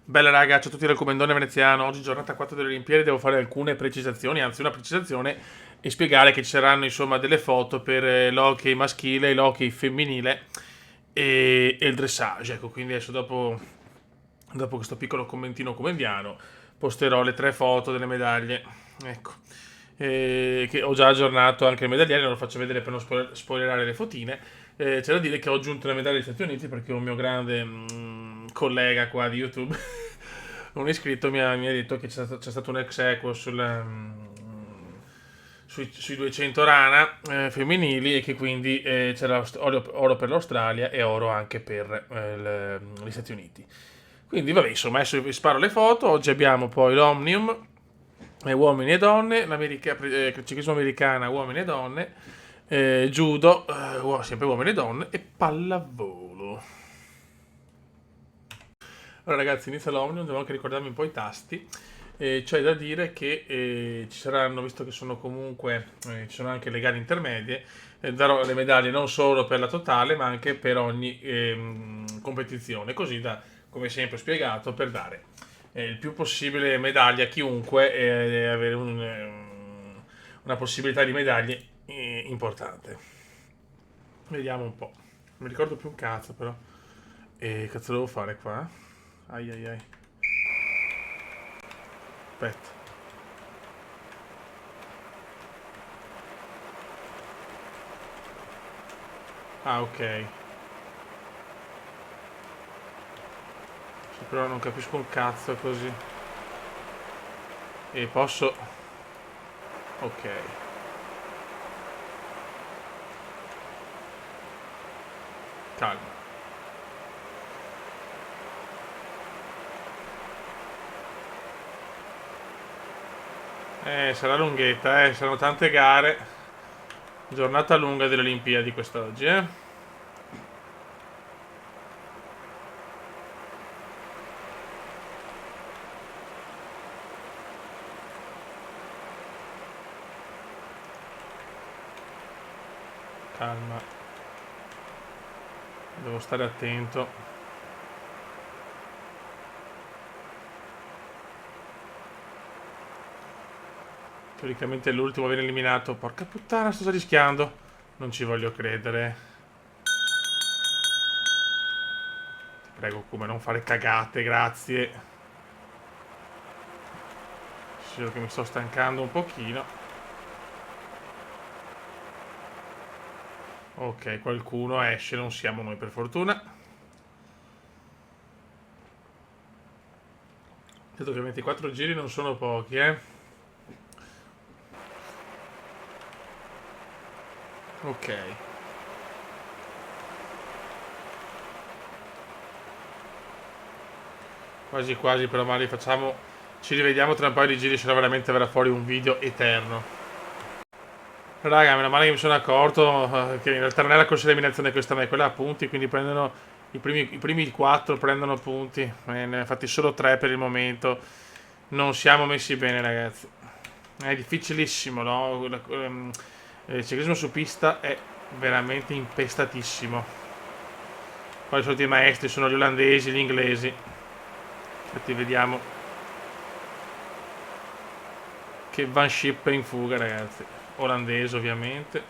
Bella raga, ciao a tutti dal Comendone Veneziano. Oggi giornata 4 delle Olimpiadi, devo fare alcune precisazioni, anzi una precisazione e spiegare che ci saranno insomma delle foto per l'hockey maschile, l'hockey femminile e il dressage. Ecco, quindi adesso dopo questo piccolo commentino comendiano posterò le 3 foto delle medaglie. Ecco. Che ho già aggiornato anche il medagliere, non lo faccio vedere per non spoilerare le fotine. C'è da dire che ho aggiunto le medaglie degli Stati Uniti perché un mio grande collega qua di YouTube, un iscritto, mi ha detto che c'è stato un ex equo sui 200 rana femminili e che quindi c'era oro per l'Australia e oro anche per gli Stati Uniti. Quindi vabbè, insomma, adesso vi sparo le foto. Oggi abbiamo poi l'Omnium, uomini e donne, ciclismo americana, uomini e donne, judo, sempre uomini e donne, e pallavolo. Allora ragazzi, inizia l'Omnium, devo anche ricordarmi un po' i tasti. C'è da dire che ci saranno, visto che sono comunque, ci sono anche le gare intermedie, darò le medaglie non solo per la totale, ma anche per ogni competizione, così da, come sempre spiegato, per dare il più possibile medaglie a chiunque e avere una possibilità di medaglie importante. Vediamo un po'. Non mi ricordo più un cazzo però. E cazzo devo fare qua? Ai ai ai. Aspetta. Ah, ok. Sì, però non capisco un cazzo così. E posso... Ok. Calma. Sarà lunghetta, saranno tante gare. Giornata lunga delle Olimpiadi quest'oggi, eh. Calma. Devo stare attento. Teoricamente l'ultimo viene eliminato. Porca puttana, sto già rischiando. Non ci voglio credere. Ti prego, come non fare cagate, grazie. Solo che mi sto stancando un pochino. Ok, qualcuno esce, non siamo noi per fortuna. Vedo che 24 giri non sono pochi, eh. Ok. Quasi quasi, però magari facciamo... Ci rivediamo tra un paio di giri, se no veramente verrà fuori un video eterno. Raga, meno male che mi sono accorto che in realtà non è la corsa eliminazione questa, ma è quella a punti, quindi prendono i primi 4 prendono punti. Ne ho fatti solo 3 per il momento. Non siamo messi bene, ragazzi. È difficilissimo, no? Il ciclismo su pista è veramente impestatissimo. Poi i soliti maestri sono gli olandesi, gli inglesi. Infatti vediamo che Van Schip è in fuga, ragazzi. Olandese, ovviamente.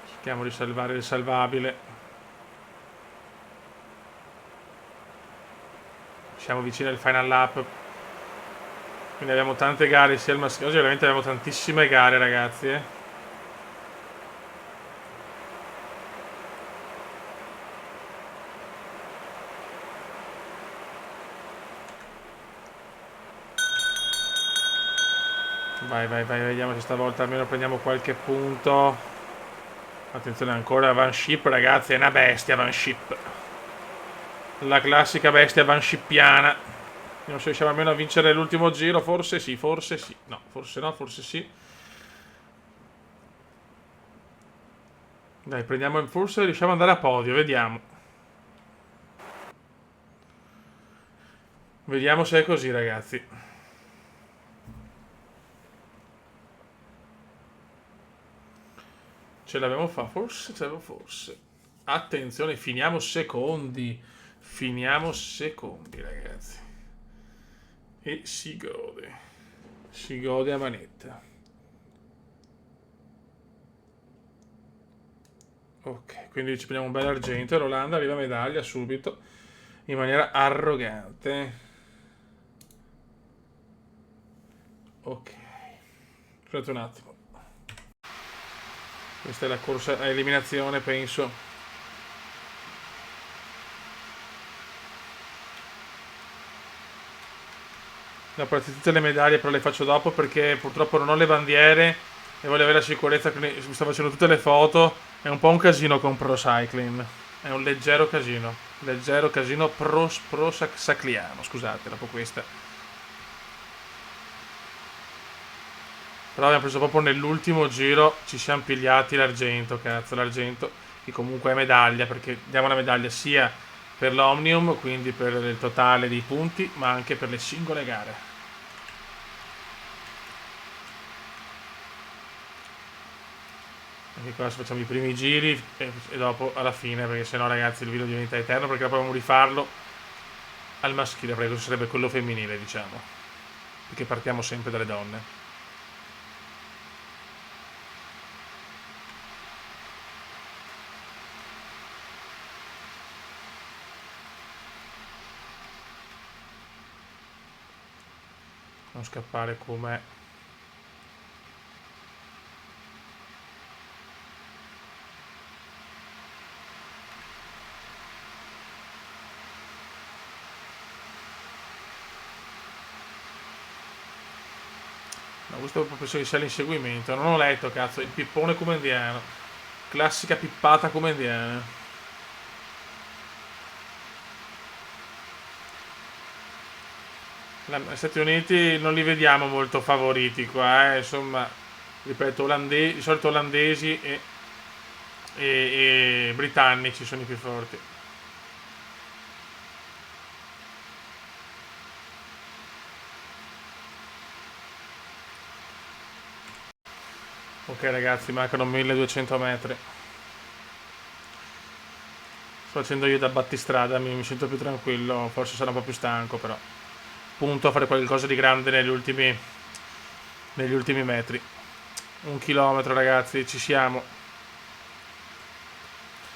Cerchiamo di salvare il salvabile. Siamo vicini al final lap. Quindi abbiamo tante gare sia al maschile. Oggi veramente abbiamo tantissime gare, ragazzi. Vai, vai, vai, vediamo se stavolta almeno prendiamo qualche punto. Attenzione ancora, Van Schip, ragazzi, è una bestia Van Schip. La classica bestia Van Schippiana. Non so se riusciamo almeno a vincere l'ultimo giro, forse sì, forse sì. No, forse sì. Dai, prendiamo, forse riusciamo ad andare a podio, vediamo. Vediamo se è così, ragazzi. Ce l'abbiamo fatta, forse ce l'avevo forse. Attenzione, finiamo secondi. Finiamo secondi, ragazzi. E si gode. Si gode a manetta. Ok, quindi ci prendiamo un bel argento e l'Olanda arriva a medaglia subito in maniera arrogante. Ok, scusate un attimo. Questa è la corsa a eliminazione, penso. La partita tutte le medaglie però le faccio dopo perché purtroppo non ho le bandiere e voglio avere la sicurezza che mi sto facendo tutte le foto. È un po' un casino con Pro Cycling. È un leggero casino. Leggero casino pro sacliano. Scusate, dopo questa. Però abbiamo preso proprio nell'ultimo giro. Ci siamo pigliati l'argento, cazzo, l'argento. Che comunque è medaglia, perché diamo la medaglia sia per l'Omnium, quindi per il totale dei punti, ma anche per le singole gare. Anche qua facciamo i primi giri e dopo alla fine, perché sennò ragazzi il video diventa eterno, perché dopo dobbiamo rifarlo al maschile, perché questo sarebbe quello femminile, diciamo. Perché partiamo sempre dalle donne. Non scappare come... No, questo penso che sia l'inseguimento. Non ho letto, cazzo, il pippone comendiano. Classica pippata comendiana. Gli Stati Uniti non li vediamo molto favoriti qua, insomma, ripeto, di solito olandesi e britannici sono i più forti. Ok ragazzi, mancano 1200 metri. Sto facendo io da battistrada, mi sento più tranquillo, forse sarò un po' più stanco però. Punto a fare qualcosa di grande negli ultimi metri. 1 chilometro ragazzi, ci siamo.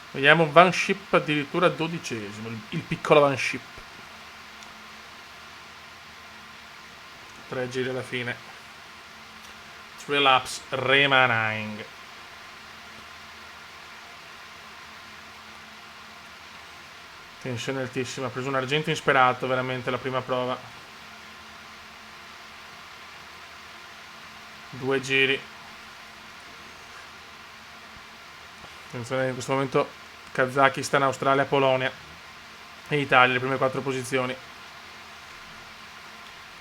Vediamo Van Ship addirittura 12esimo, il piccolo Van Ship. 3 giri alla fine. 3 laps remaining. Tensione altissima, ha preso un argento insperato veramente la prima prova. 2 giri. Attenzione in questo momento Kazakistan, Australia, Polonia e Italia, le prime 4 posizioni.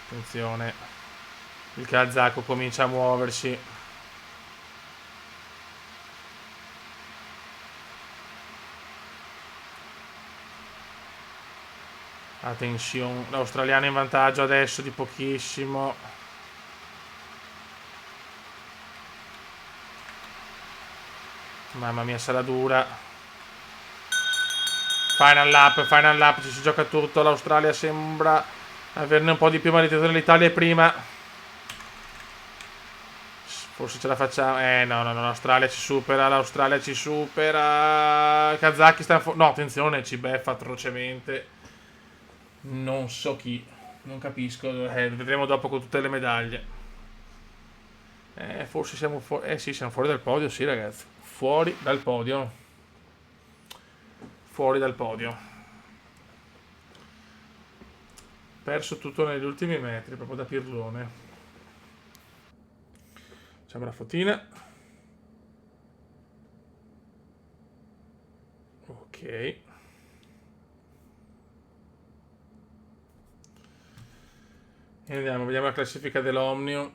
Attenzione, il kazako comincia a muoversi. Attenzione, l'australiano in vantaggio adesso di pochissimo. Mamma mia, sarà dura. Final lap, ci si gioca tutto. L'Australia sembra averne un po' di più, ma l'Italia è prima. Forse ce la facciamo. No, l'Australia ci supera. L'Australia ci supera. Kazakistan. No, attenzione, ci beffa atrocemente. Non so chi. Non capisco. Vedremo dopo con tutte le medaglie. Forse siamo fuori. Sì, siamo fuori dal podio, sì, ragazzi. Fuori dal podio. Fuori dal podio. Perso tutto negli ultimi metri, proprio da pirlone. Facciamo la fotina. Ok. E andiamo, vediamo la classifica dell'Omnium.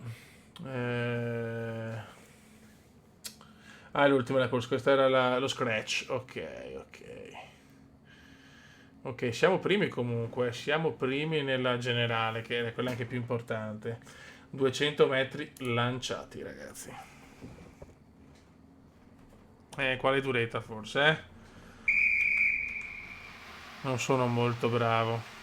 Ah, l'ultima la corsa, questa era lo scratch. Ok. Ok, siamo primi comunque, siamo primi nella generale, che è quella anche più importante. 200 metri lanciati, ragazzi. Quale duretta forse, eh? Non sono molto bravo.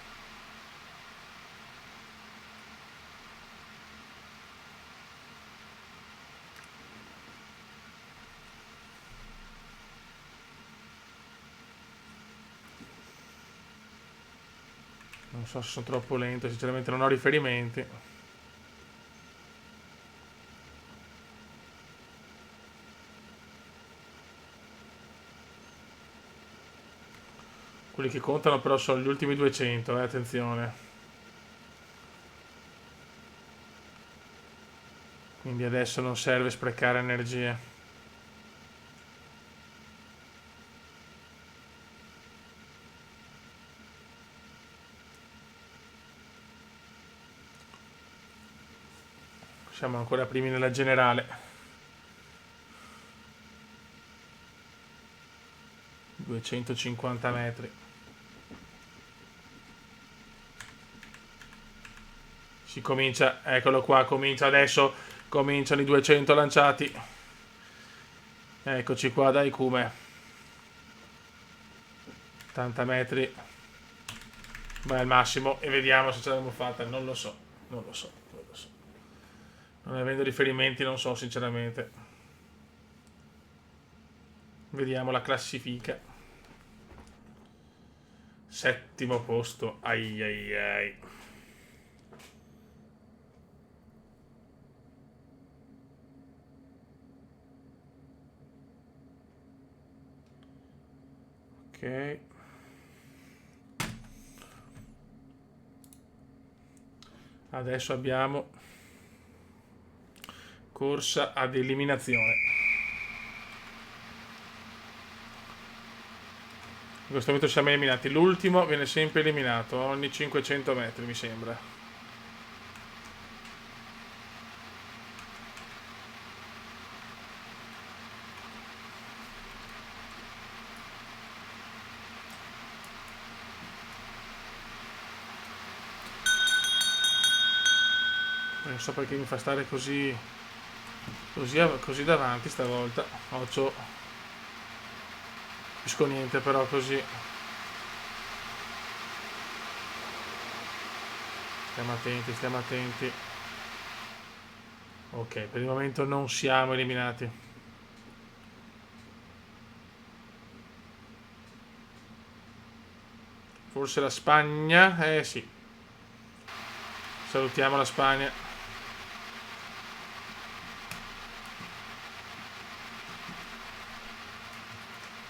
Non so se sono troppo lento, sinceramente non ho riferimenti. Quelli che contano però sono gli ultimi 200, attenzione. Quindi adesso non serve sprecare energie. Siamo ancora primi nella generale. 250 metri. Si comincia, eccolo qua, comincia adesso. Cominciano i 200 lanciati. Eccoci qua, dai Kume. 80 metri. Vai al massimo e vediamo se ce l'abbiamo fatta. Non lo so, non lo so, non lo so. Non avendo riferimenti non so sinceramente. Vediamo la classifica. Settimo posto. Ai ai ai. Ok. Adesso abbiamo corsa ad eliminazione. In questo momento siamo eliminati. L'ultimo viene sempre eliminato ogni 500 metri, mi sembra. Non so perché mi fa stare così davanti stavolta. Occhio. Non capisco niente però così. Stiamo attenti, stiamo attenti. Ok, per il momento non siamo eliminati. Forse la Spagna? Eh sì. Salutiamo la Spagna.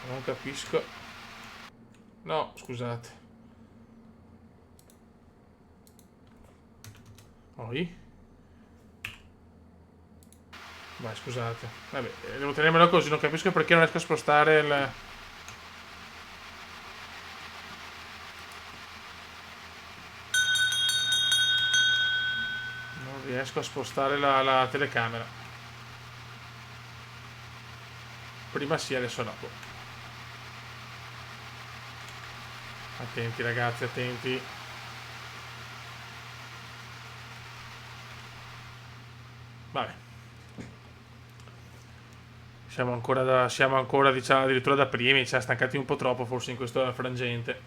Non capisco. No, scusate. Oi. Vai, scusate. Vabbè, devo tenermelo così, non capisco perché non riesco a spostare il... Non riesco a spostare la telecamera. Prima sì, adesso no. Attenti ragazzi, attenti. Vabbè. Siamo ancora diciamo, addirittura da primi, ci ha stancati un po' troppo forse in questo frangente.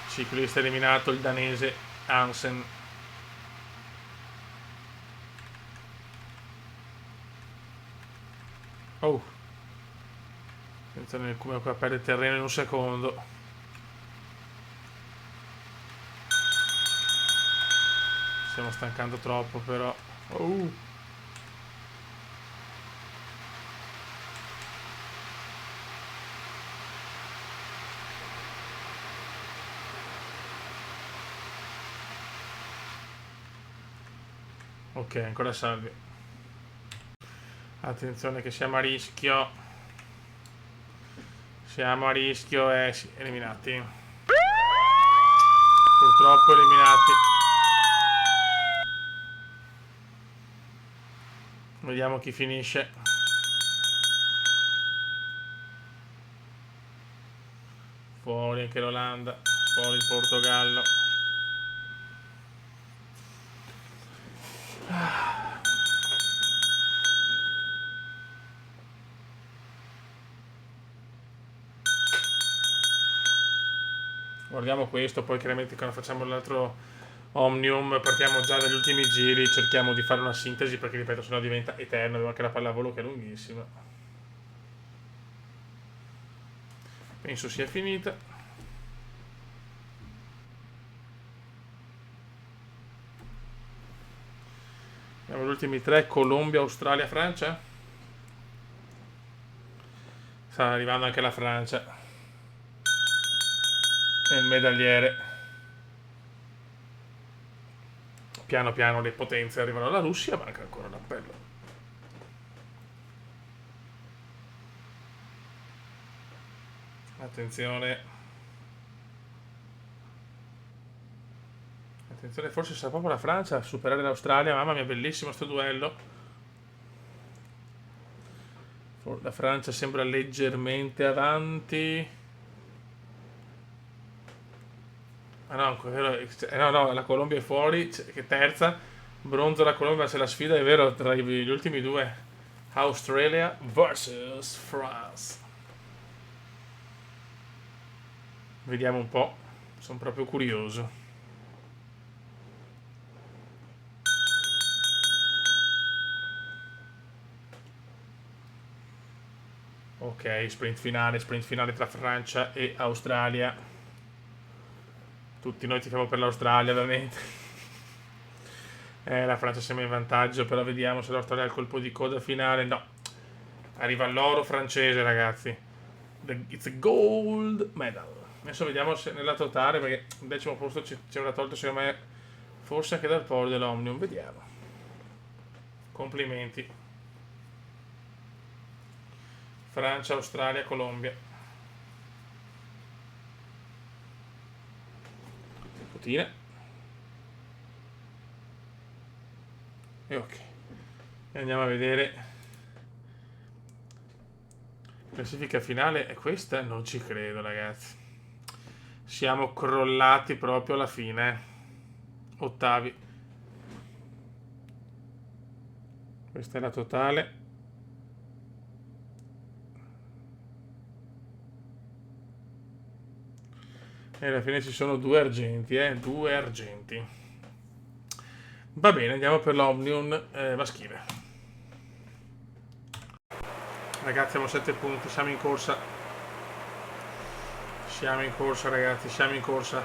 Ciclista eliminato il danese Hansen. Oh. Attenzione come qua perde terreno in un secondo. Stiamo stancando troppo però. Oh. Ok, ancora salvi. Attenzione che siamo a rischio. Siamo a rischio e sì, eliminati. Purtroppo eliminati. Vediamo chi finisce. Fuori anche l'Olanda. Fuori il Portogallo. Guardiamo questo, poi chiaramente quando facciamo l'altro Omnium partiamo già dagli ultimi giri, cerchiamo di fare una sintesi perché ripeto sennò diventa eterno, abbiamo anche la pallavolo che è lunghissima. Penso sia finita. Abbiamo gli ultimi tre, Colombia, Australia, Francia. Sta arrivando anche la Francia. E il medagliere. Piano piano le potenze arrivano alla Russia, manca ancora l'appello. Attenzione. Attenzione, forse sarà proprio la Francia a superare l'Australia. Mamma mia, bellissimo sto duello. La Francia sembra leggermente avanti. Ah no, no, la Colombia è fuori, che terza. Bronzo la Colombia, c'è la sfida, è vero, tra gli ultimi due. Australia vs France. Vediamo un po', sono proprio curioso. Ok, sprint finale tra Francia e Australia. Tutti noi tifiamo per l'Australia, ovviamente. La Francia sembra in vantaggio, però vediamo se l'Australia ha il colpo di coda finale. No, arriva l'oro francese, ragazzi. It's a gold medal. Adesso vediamo se nella totale, perché il 10° posto ci avrà tolto, secondo me, forse anche dal podio dell'Omnium. Vediamo. Complimenti. Francia, Australia, Colombia. Putina. E ok. E andiamo a vedere. Classifica finale è questa? Non ci credo, ragazzi. Siamo crollati proprio alla fine. Ottavi. Questa è la totale. E alla fine ci sono due argenti, due argenti. Va bene, andiamo per l'Omnium maschile. Ragazzi, abbiamo 7 punti, siamo in corsa. Siamo in corsa, ragazzi, siamo in corsa.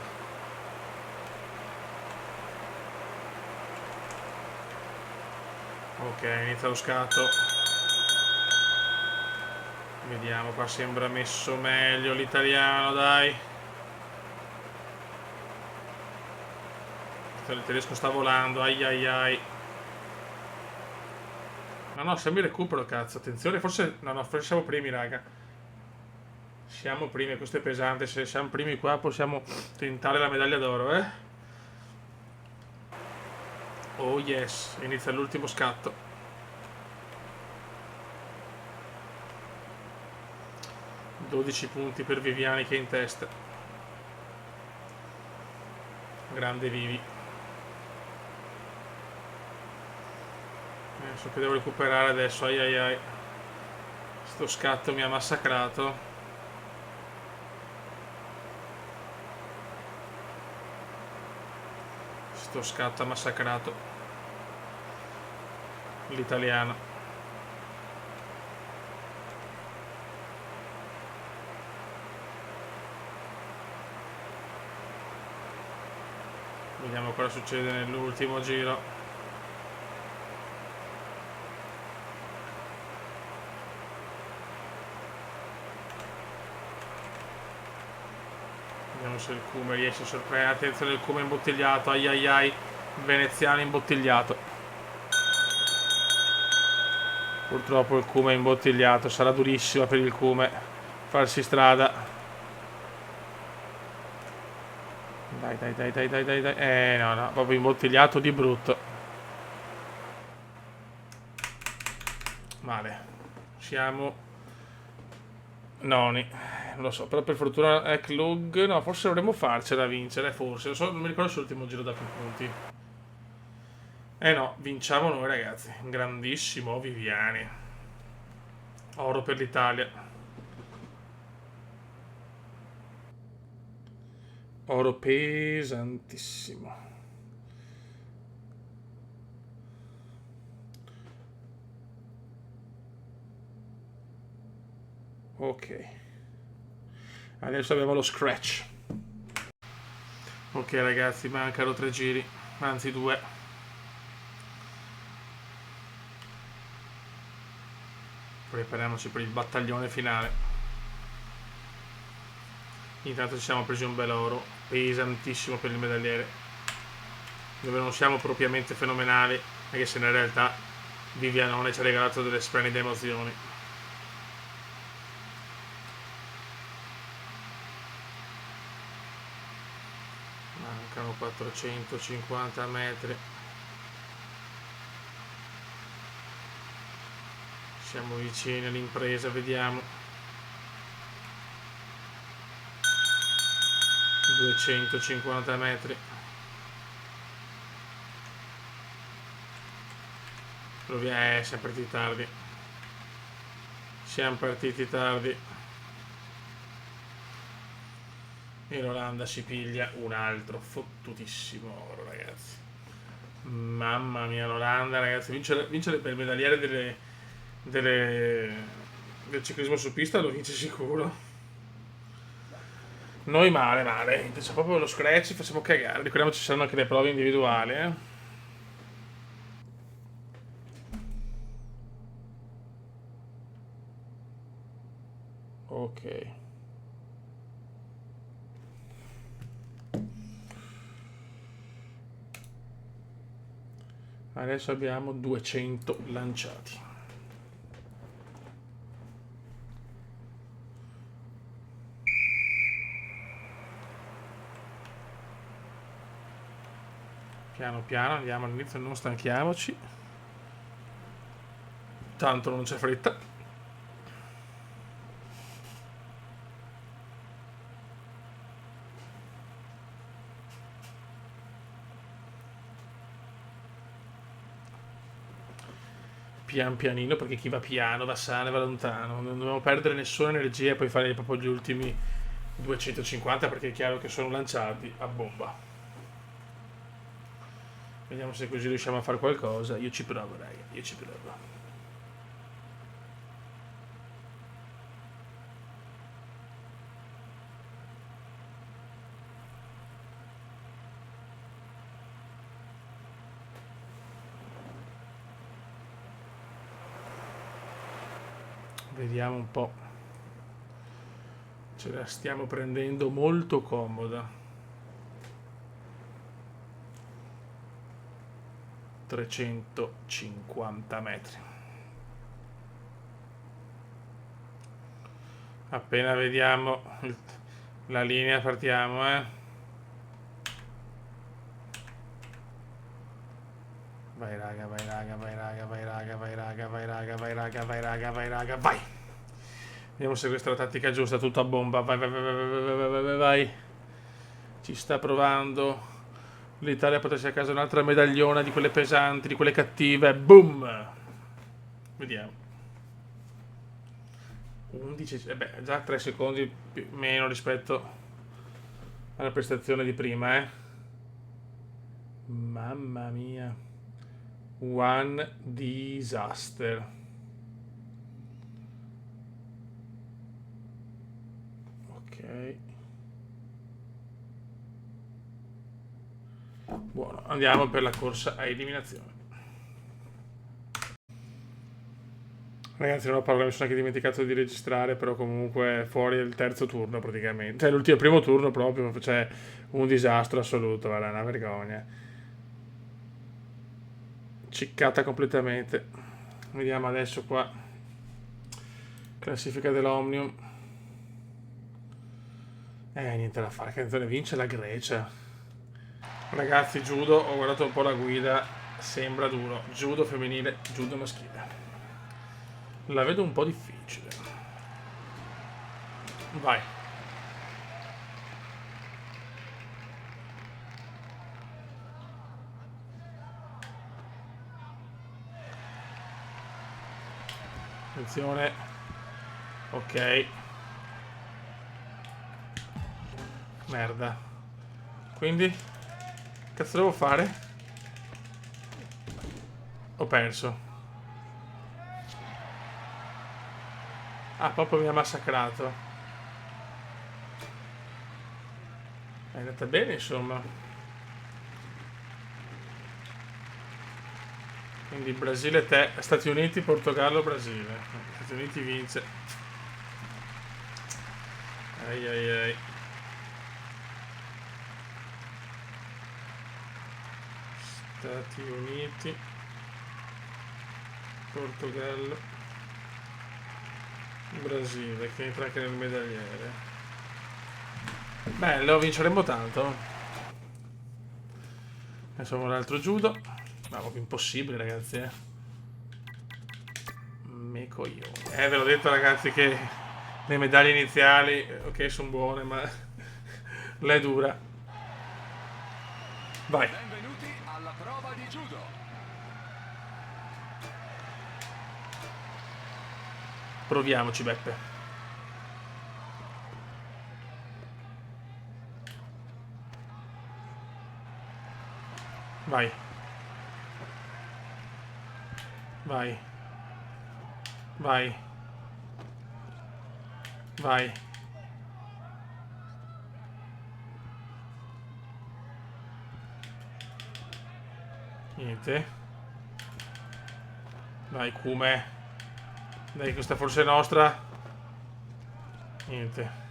Ok, inizia lo scatto. Vediamo, qua sembra messo meglio l'italiano, dai. Il tedesco sta volando, ai ai ai. No, siamo in recupero, cazzo. Attenzione, forse... No, forse siamo primi, raga. Siamo primi, questo è pesante. Se siamo primi qua possiamo tentare la medaglia d'oro, eh. Oh yes, inizia l'ultimo scatto. 12 punti per Viviani che è in testa. Grande Vivi. So che devo recuperare adesso, ai ai ai. Sto scatto mi ha massacrato. Sto scatto ha massacrato l'italiano. Vediamo cosa succede nell'ultimo giro. Vediamo se il Cume riesce a sorprendere. Attenzione, il Cume imbottigliato. Ai ai ai. Veneziano imbottigliato. Purtroppo il Cume è imbottigliato. Sarà durissima per il Cume farsi strada. Dai. No, proprio imbottigliato di brutto. Male. Siamo noni. Non lo so, però per fortuna Klug, no, forse dovremmo farcela vincere, forse. Non mi ricordo se l'ultimo giro da più punti. No, vinciamo noi, ragazzi. Grandissimo Viviani. Oro per l'Italia. Oro pesantissimo. Ok. Adesso abbiamo lo scratch. Ok ragazzi, mancano 3 giri, anzi 2. Prepariamoci per il battaglione finale. Intanto ci siamo presi un bel oro, pesantissimo per il medagliere, dove non siamo propriamente fenomenali, anche se in realtà Vivianone ci ha regalato delle splendide emozioni. Mancano 450 metri. Siamo vicini all'impresa, vediamo. 250 metri. Siamo partiti tardi. Siamo partiti tardi. E l'Olanda si piglia un altro fottutissimo oro, ragazzi. Mamma mia, l'Olanda, ragazzi, vincere per il medagliere del ciclismo su pista lo vince sicuro. Noi male, male. C'è proprio lo scratch, facciamo cagare. Ricordiamoci ci saranno anche le prove individuali, eh. Ok. Adesso abbiamo 200 lanciati. Piano piano andiamo all'inizio, non stanchiamoci. Tanto non c'è fretta. Pian pianino, perché chi va piano va sano e va lontano. Non dobbiamo perdere nessuna energia e poi fare proprio gli ultimi 250, perché è chiaro che sono lanciati a bomba. Vediamo se così riusciamo a fare qualcosa. Io ci provo, raga, io ci provo. Vediamo un po'. Ce la stiamo prendendo molto comoda. 350 metri. Appena vediamo la linea partiamo, Vai raga, vai raga, vai raga, vai raga, vai raga, vai raga, vai raga, vai raga, vai raga, vai. Vediamo se questa è la tattica giusta, tutto a bomba. Vai, vai, vai, vai, vai, vai, vai, vai, vai. Ci sta provando. L'Italia potrà sia a casa un'altra medagliona di quelle pesanti, di quelle cattive. Boom! Vediamo. 11, già 3 secondi meno rispetto alla prestazione di prima, Mamma mia. One disaster. Ok. Buono, andiamo per la corsa a eliminazione. Ragazzi, non ho parlato, mi sono anche dimenticato di registrare, però comunque fuori il terzo turno praticamente. Cioè l'ultimo primo turno proprio, cioè un disastro assoluto, guarda, una vergogna. Ciccata completamente. Vediamo adesso qua. Classifica dell'Omnium. Niente da fare, canzone vince la Grecia. Ragazzi, judo, ho guardato un po' la guida, sembra duro. Judo femminile, judo maschile. La vedo un po' difficile. Vai. Attenzione. Ok. Merda. Quindi, che cazzo devo fare? Ho perso. Ah, proprio mi ha massacrato. È andata bene, insomma. Quindi Brasile, te, Stati Uniti, Portogallo, Brasile. Stati Uniti vince. Ai ai ai. Stati Uniti, Portogallo, Brasile, che entra anche nel medagliere. Bello, vinceremo tanto. Insomma, un altro judo. Ma proprio impossibile, ragazzi, Me coglione. Ve l'ho detto, ragazzi, che le medaglie iniziali, ok, sono buone, ma l'è dura. Vai. Benvenuti alla prova di judo. Proviamoci, Beppe. Vai. Vai. Vai. Vai. Niente. Vai, Kume. Dai, questa forse è nostra. Niente.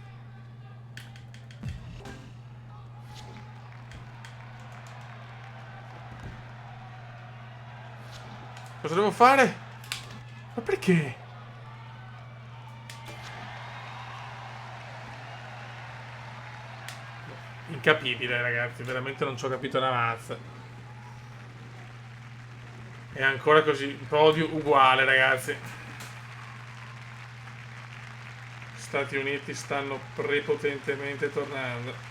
Cosa devo fare? Ma perché? Incapibile, ragazzi. Veramente non ci ho capito una mazza. E ancora così. Podio uguale, ragazzi. Stati Uniti stanno prepotentemente tornando.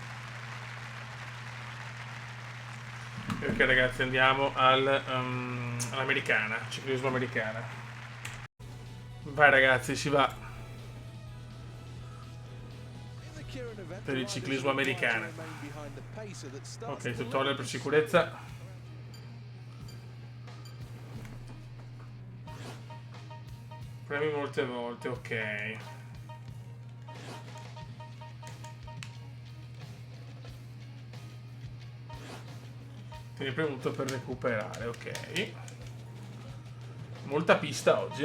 Ok, ragazzi, andiamo all'americana. Ciclismo americana. Vai, ragazzi, si va. Per il ciclismo americano. Ok, tutorial per sicurezza. Premi molte volte, ok. Tieni premuto per recuperare, ok. Molta pista oggi,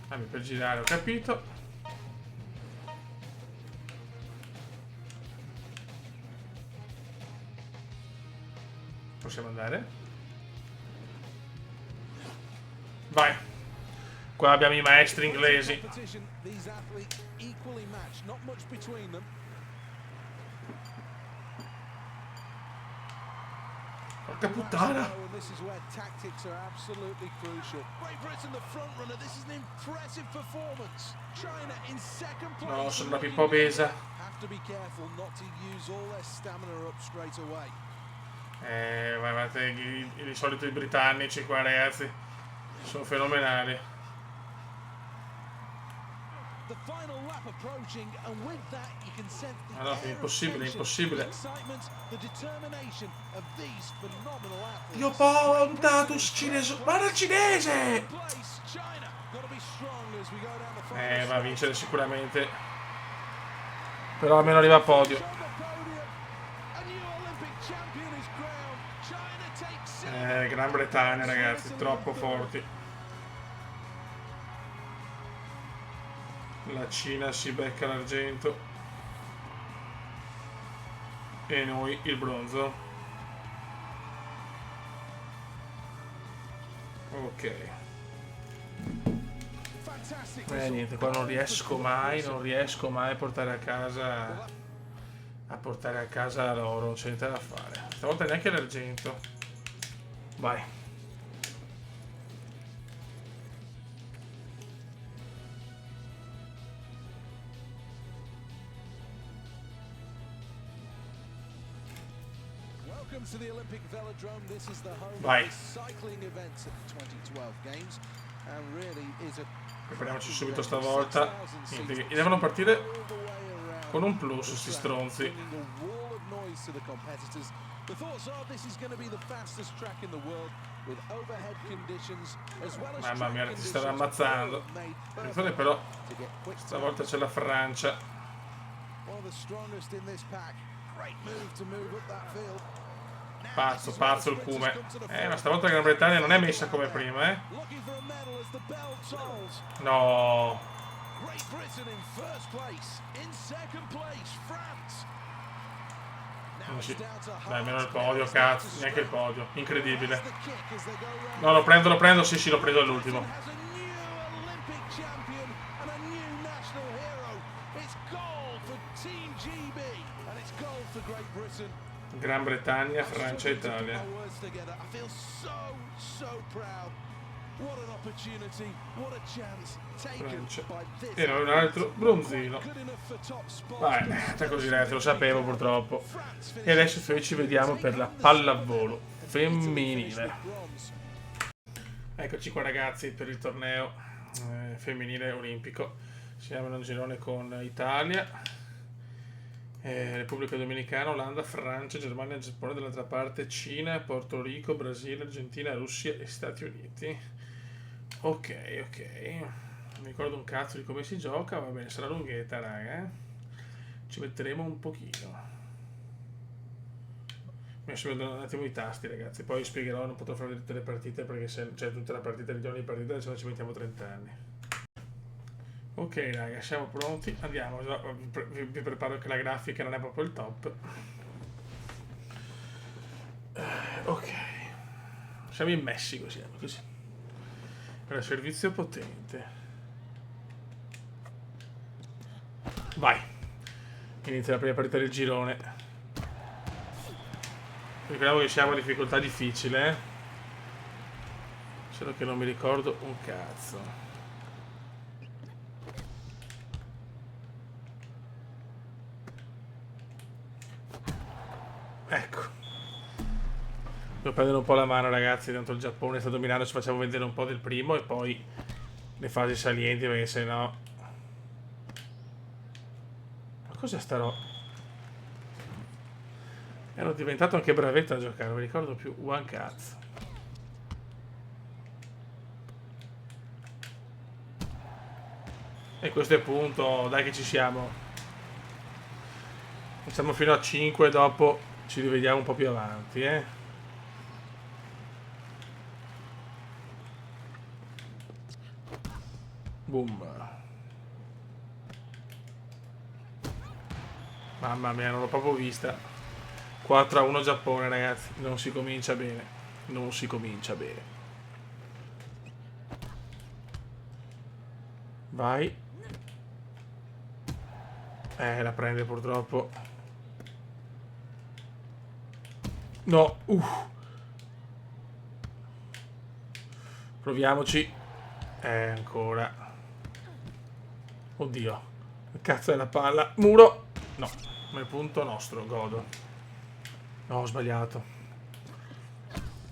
per girare, ho capito. Possiamo andare? Vai. Qua abbiamo i maestri inglesi. Porca puttana. No, sono una pippa obesa. Guardate, di solito i britannici qua, ragazzi, sono fenomenali. Ah no, è impossibile, impossibile. Dio Pontatus cinese. Guarda il cinese! Va a vincere sicuramente. Però almeno arriva a podio. Gran Bretagna, ragazzi, troppo forti. La Cina si becca l'argento e noi il bronzo. Ok. Niente, qua non riesco mai a portare a casa l'oro, non c'è niente da fare. Stavolta neanche l'argento. Vai. Vai. Prepariamoci subito stavolta. Niente, devono partire Con un plus, sti stronzi. Mamma mia, ti stanno ammazzando. Attenzione però, stavolta c'è la Francia. Pazzo, pazzo il Cume. Ma stavolta la Gran Bretagna non è messa come prima, eh. No. Dai, almeno il podio, cazzo. Neanche il podio. Incredibile. No, lo prendo, sì, l'ho preso all'ultimo. Gran Bretagna, Francia e Italia. Francia. E non un altro bronzino. Vai, è così ragazzi, lo sapevo purtroppo. E adesso ci vediamo per la pallavolo femminile. Eccoci qua ragazzi per il torneo femminile olimpico. Siamo in un girone con Italia, Repubblica Dominicana, Olanda, Francia, Germania, Giappone, dall'altra parte Cina, Porto Rico, Brasile, Argentina, Russia e Stati Uniti. Ok, mi ricordo un cazzo di come si gioca, va bene, sarà lunghetta raga, ci metteremo un pochino. Mi sono veduto un attimo i tasti ragazzi, poi spiegherò, non potrò fare tutte le partite perché se c'è tutta la partita di ogni partita se no ci mettiamo 30 anni. Ok raga, siamo pronti, andiamo, vi preparo che la grafica non è proprio il top. Ok, siamo in Messico, siamo così. Per servizio potente. Vai, inizia la prima partita del girone. Ricordiamo che siamo a difficoltà difficile, solo che non mi ricordo un cazzo. Ecco, devo prendere un po' la mano ragazzi, tanto il Giappone sta dominando, ci facciamo vedere un po' del primo e poi le fasi salienti perché sennò... Ma cos'è sta roba? Ero diventato anche bravetto a giocare, non mi ricordo più one cazzo. E questo è il punto, dai che ci siamo. Facciamo fino a 5, dopo ci rivediamo un po' più avanti, Boom. Mamma mia, non l'ho proprio vista. 4-1 Giappone, ragazzi. Non si comincia bene. Non si comincia bene. Vai. La prende purtroppo. No. Proviamoci. Ancora. Oddio. Che cazzo è la palla? Muro. No. Nel punto nostro. Godo. No, ho sbagliato.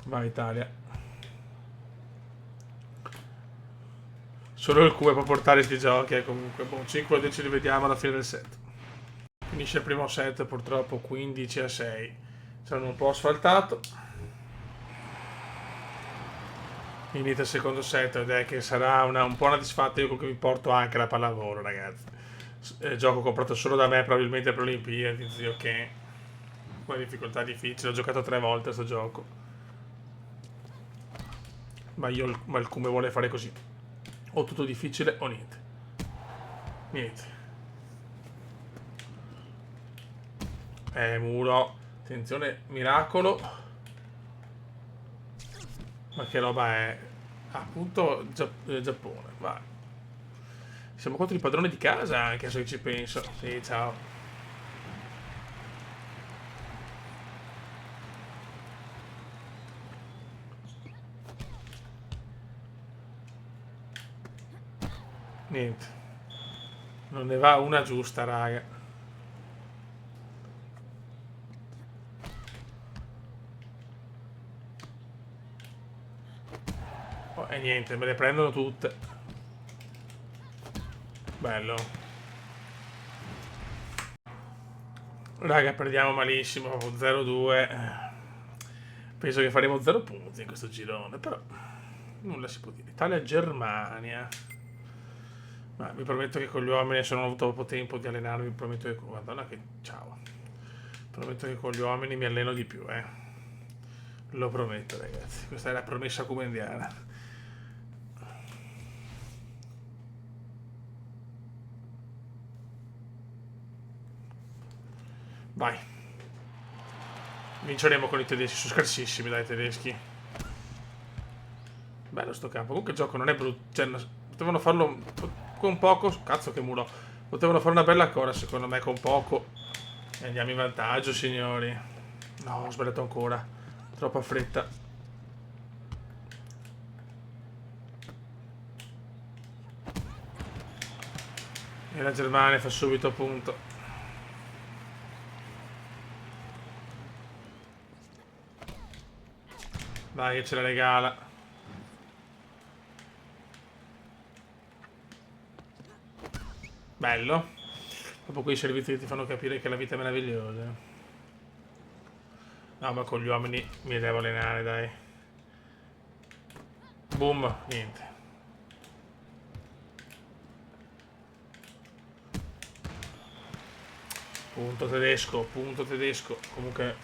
Vai Italia. Solo il Q può portare sti giochi, comunque. Boh, 5 ci rivediamo alla fine del set. Finisce il primo set purtroppo 15-6. C'hanno un po' asfaltato. Inizia il secondo set ed è che sarà un po' una disfatta. Io che vi porto anche la pallavolo, ragazzi. Gioco comprato solo da me, probabilmente per le Olimpiadi, zio, che una difficoltà difficile. Ho giocato 3 volte a sto gioco. Ma il Cume vuole fare così. O tutto difficile o niente. Niente. Muro. Attenzione, miracolo. Ma che roba è? Appunto Giappone. Vai. Siamo contro i padroni di casa anche se ci penso. Sì, ciao. Niente. Non ne va una giusta, raga. E niente, me le prendono tutte. Bello. Raga, perdiamo malissimo, 0-2. Penso che faremo 0 punti in questo girone, però nulla si può dire. Italia-Germania. Ma vi prometto che con gli uomini, se non ho avuto troppo tempo di allenarmi, vi prometto che... Madonna che... Ciao. Prometto che con gli uomini mi alleno di più, eh. Lo prometto, ragazzi. Questa è la promessa comendiana. Vai. Vinceremo con i tedeschi, sono scarsissimi dai tedeschi. Bello sto campo, comunque il gioco non è brutto, cioè potevano farlo con poco, cazzo che muro. Potevano fare una bella cosa secondo me con poco. E andiamo in vantaggio signori. No, ho sbagliato ancora, troppa fretta. E la Germania fa subito punto. Dai che ce la regala. Bello. Dopo quei servizi che ti fanno capire che la vita è meravigliosa. No, ma con gli uomini mi devo allenare, dai. Boom, niente. Punto tedesco. Comunque,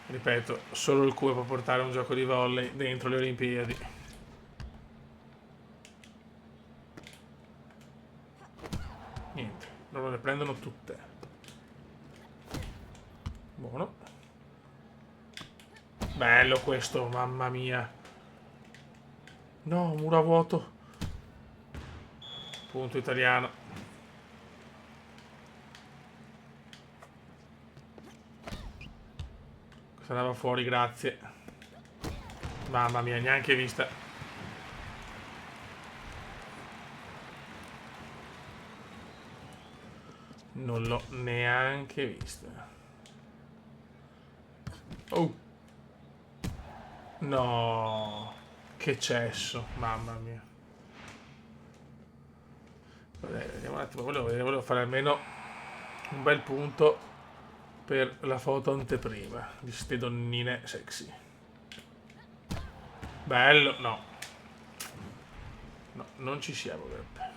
ripeto, solo il cuore può portare un gioco di volley dentro le Olimpiadi. Niente, loro le prendono tutte. Buono. Bello questo, mamma mia. No, muro a vuoto. Punto italiano. Questa andava fuori, grazie. Mamma mia, neanche vista. Non l'ho neanche vista. Oh. No. Che cesso, mamma mia. Vabbè, vediamo un attimo, volevo fare almeno un bel punto per la foto anteprima di ste donnine sexy. Bello, no. No, non ci siamo, Beppe.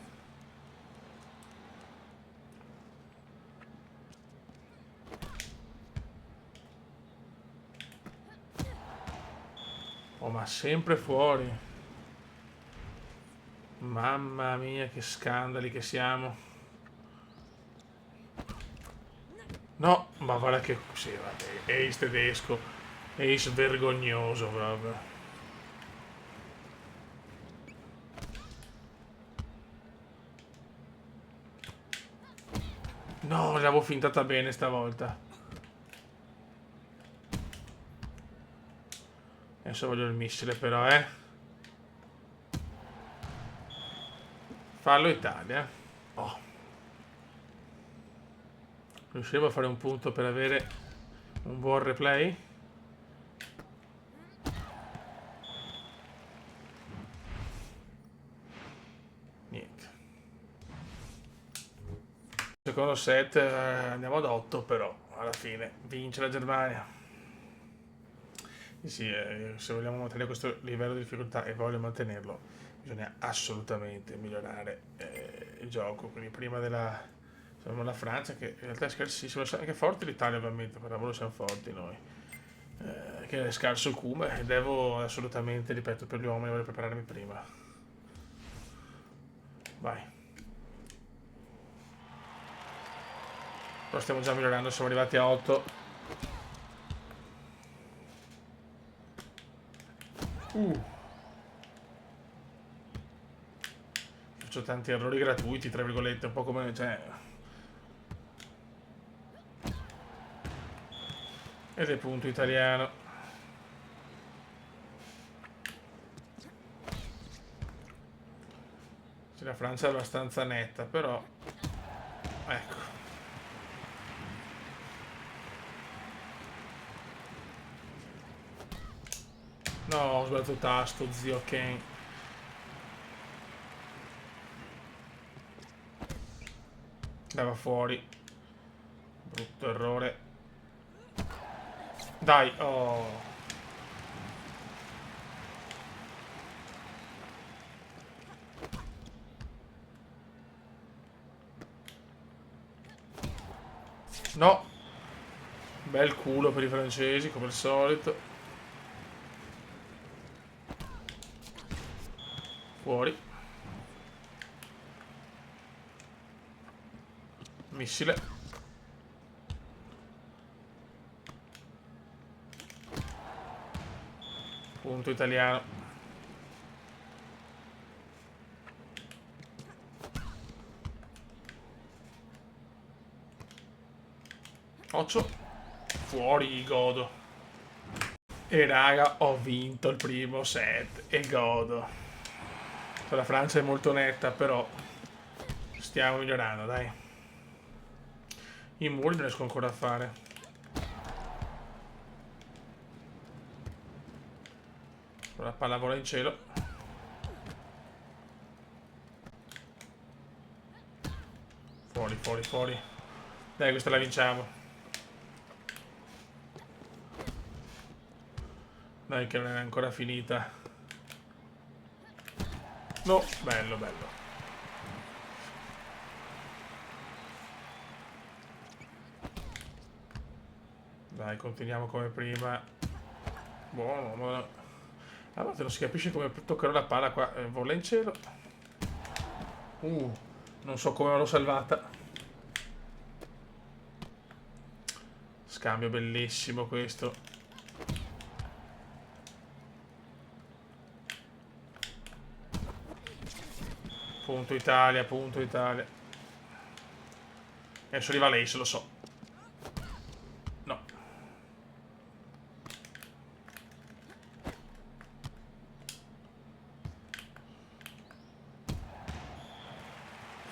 Oh, ma sempre fuori. Mamma mia, che scandali che siamo. No, ma guarda che... Sì, vabbè, ace tedesco. Ace vergognoso proprio. No, l'avevo fintata bene stavolta. Adesso voglio il missile però, eh. Fallo Italia. Oh. Riusciamo a fare un punto per avere un buon replay? Niente. Secondo set andiamo ad 8 però alla fine vince la Germania. Sì, se vogliamo mantenere questo livello di difficoltà e voglio mantenerlo bisogna assolutamente migliorare il gioco. Quindi prima della la Francia che in realtà è scarsissima, anche forte l'Italia ovviamente, per lavoro siamo forti noi. Che è scarso il Cume e devo assolutamente, ripeto, per gli uomini voglio prepararmi prima. Vai. Però stiamo già migliorando, siamo arrivati a 8. Faccio tanti errori gratuiti, tra virgolette, un po' come... Cioè... Ed è punto italiano. La Francia è abbastanza netta, però... Ecco. No, ho sbagliato il tasto, zio Ken. Andava fuori. Brutto errore. Dai, oh. No. Bel culo per i francesi, come al solito. Fuori. Missile. Punto italiano. Occhio. Fuori, godo. E raga, ho vinto il primo set e godo. La Francia è molto netta, però stiamo migliorando, dai. I muri non riesco ancora a fare. La palla vola in cielo. Fuori, fuori, fuori. Dai, questa la vinciamo. Dai, che non è ancora finita. No, bello, bello. Dai, continuiamo come prima. Buono, buono. A volte non si capisce come toccherò la palla qua. Vola in cielo. Non so come l'ho salvata. Scambio bellissimo questo. Punto Italia, punto Italia. Adesso arriva lei, se lo so. No.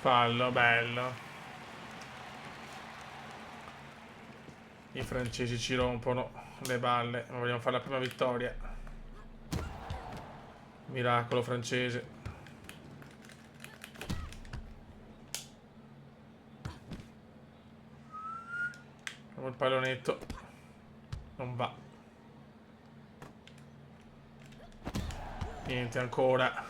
Fallo, bello. I francesi ci rompono le balle. Ma vogliamo fare la prima vittoria. Miracolo francese. Il pallonetto non va. Niente ancora.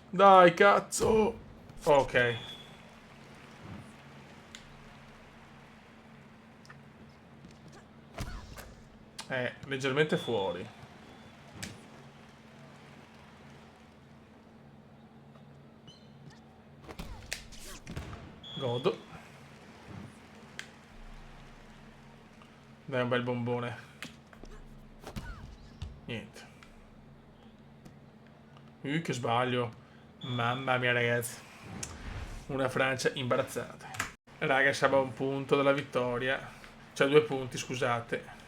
Dai cazzo. Ok. Leggermente fuori. Godo. Dai un bel bombone. Niente. Che sbaglio. Mamma mia ragazzi. Una Francia imbarazzante. Raga, siamo a un punto dalla vittoria. Cioè 2 punti, scusate.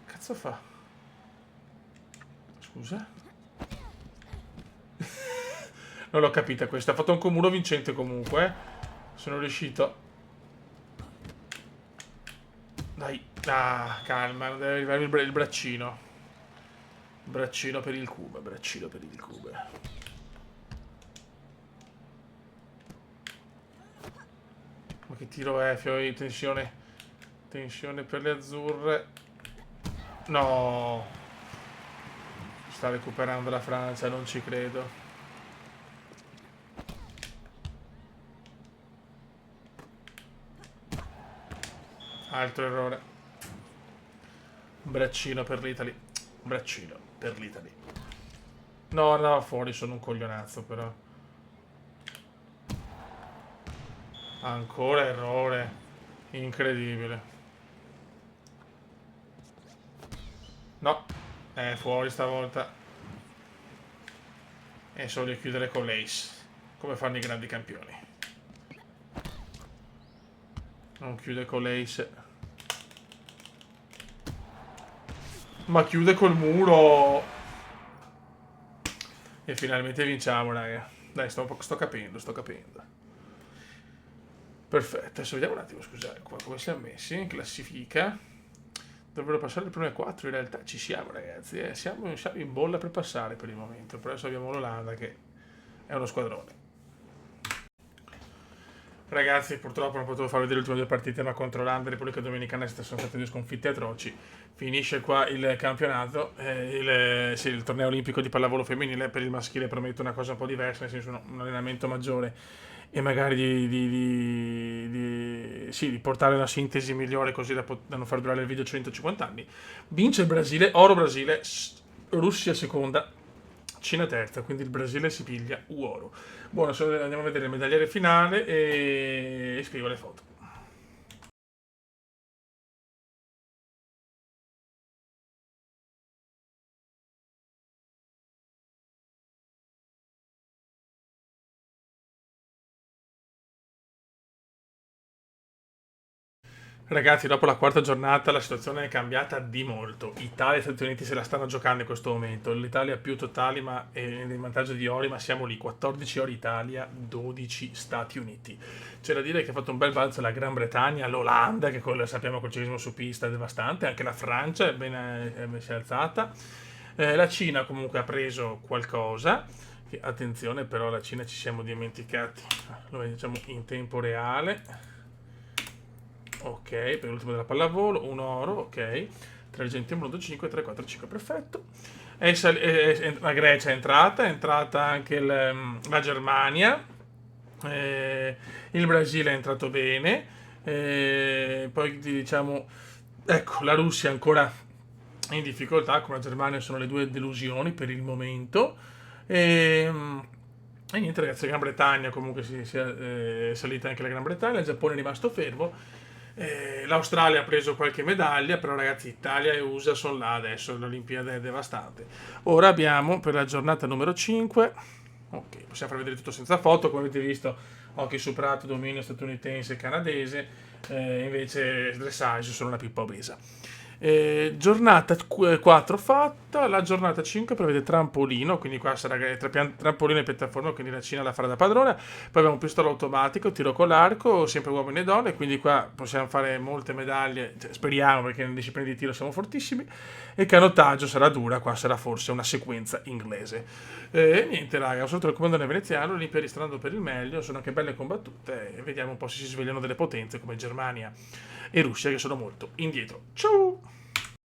Cazzo fa? Scusa? Non l'ho capita questa. Ha fatto un muro vincente comunque. Sono riuscito. Dai. Ah, calma. Non deve arrivare il braccino. Braccino per il cubo. Braccino per il cubo. Ma che tiro è? Fiore di tensione. Tensione per le azzurre. No. Sta recuperando la Francia, non ci credo. Altro errore. Braccino per l'Italy. Braccino per l'Italy. No, andava fuori, sono un coglionazzo però. Ancora errore. Incredibile. No. È fuori stavolta. E solo chiudere con l'ace. Come fanno i grandi campioni. Non chiude con l'ace. Ma chiude col muro. E finalmente vinciamo, raga. Dai, sto capendo, sto capendo. Perfetto, adesso vediamo un attimo, scusate, qua come siamo messi in classifica. Dovrebbero passare le prime 4, in realtà ci siamo ragazzi, siamo in bolla per passare per il momento, però adesso abbiamo l'Olanda che è uno squadrone. Ragazzi, purtroppo non potevo far vedere le ultime due partite, ma contro l'Olanda e Repubblica Dominicana sono state due sconfitte atroci. Finisce qua il campionato, sì, il torneo olimpico di pallavolo femminile. Per il maschile promette una cosa un po' diversa, nel senso un allenamento maggiore e magari sì, di portare una sintesi migliore così da non far durare il video 150 anni. Vince il Brasile, oro Brasile, Russia seconda, Cina terza, quindi il Brasile si piglia oro. Buono, adesso andiamo a vedere il medagliere finale e scrivo le foto. Ragazzi, dopo la quarta giornata la situazione è cambiata di molto. Italia e Stati Uniti se la stanno giocando in questo momento. L'Italia più totali, ma in vantaggio di ori, ma siamo lì. 14 ori Italia, 12 Stati Uniti. C'è da dire che ha fatto un bel balzo la Gran Bretagna, l'Olanda, che sappiamo col ciclismo su pista è devastante, anche la Francia si è alzata. La Cina comunque ha preso qualcosa. Attenzione, però la Cina ci siamo dimenticati. Lo vediamo in tempo reale. Ok, per l'ultimo della pallavolo, un oro, ok. 3 argentino, 1, 2, 5, 3, 4, 5, perfetto. La Grecia è entrata anche la Germania, il Brasile è entrato bene, poi diciamo, ecco, la Russia è ancora in difficoltà, con la Germania sono le due delusioni per il momento. E, e niente ragazzi, la Gran Bretagna comunque è salita anche la Gran Bretagna, il Giappone è rimasto fermo. L'Australia ha preso qualche medaglia, però ragazzi Italia e USA sono là adesso, l'Olimpiade è devastante. Ora abbiamo per la giornata numero 5, ok, possiamo far vedere tutto senza foto, come avete visto hockey su prato, dominio statunitense e canadese, invece dressage sono una pippa obesa. Giornata 4 fatta, la giornata 5 prevede trampolino, quindi qua sarà trampolino e piattaforma, quindi la Cina la farà da padrona. Poi abbiamo un pistolo automatico, tiro con l'arco, sempre uomini e donne, quindi qua possiamo fare molte medaglie, cioè, speriamo, perché nelle discipline di tiro siamo fortissimi. E canottaggio sarà dura, qua sarà forse una sequenza inglese. Niente raga, ho sotto il comandone veneziano, le Olimpiadi stanno andando per il meglio, sono anche belle combattute e vediamo un po' se si svegliano delle potenze come Germania e Russia che sono molto indietro. Ciao!